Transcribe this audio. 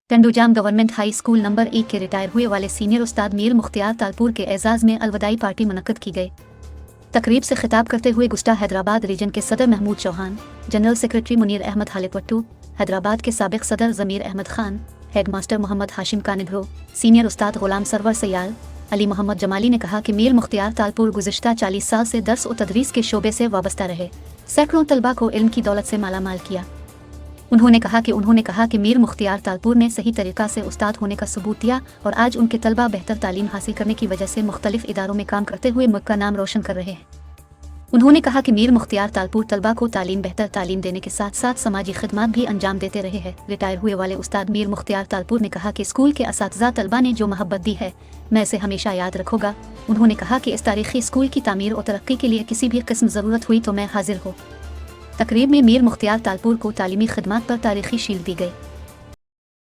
टंडूजाम government high school number 1 के retire हुए वाले सीनियर उस्ताद मीर मुख्तियार तालपुर के एजाज़ में अलविदाई पार्टी मुनक्कद की गई। तकरीब से खिताब करते हुए गुस्टा हैदराबाद रीजन के सदर महमूद चौहान, जनरल सेक्रेटरी मुनीर अहमद हालिपट्टू, हैदराबाद के साबिक सदर Zameer Ahmed Khan, head master Mohammad Hashim Kanibhro, senior उस्ताद गुलाम सरवर सयाल, अली मोहम्मद जमाली ने कहा कि मीर मुख्तियार तालपुर गुज़िश्ता 40 साल से दर्स और तदरीस के शोबे से वाबस्ता रहे, सैकड़ों तलबा को इल्म की दौलत से मालामाल किया। उन्होंने कहा कि मीर मुख्तियार तालपुर ने सही तरीक़ा से उस्ताद होने का सबूत दिया और आज उनके तलबा बेहतर तालीम हासिल करने की वजह से मुख्तलिफ इदारों में काम करते हुए मुल्क का नाम रोशन कर रहे हैं। उन्होंने कहा कि मीर मुख्तियार तालपुर तलबा को बेहतर तालीम देने के साथ साथ समाजी खिदमत भी अंजाम देते रहे हैं। रिटायर हुए वाले उस्ताद मीर मुख्तियार तालपुर ने कहा कि स्कूल के असातिज़ा तलबा ने जो मोहब्बत दी है, मैं इसे हमेशा याद रखूँगा। उन्होंने कहा कि इस तारीखी स्कूल की तामीर और तरक्की के लिए किसी भी किस्म ज़रूरत हुई तो मैं हाजिर हूँ। तकरीब में मीर मुख्तियार तालपुर को तालीमी खिदमत पर तारीखी शील्ड दी गई।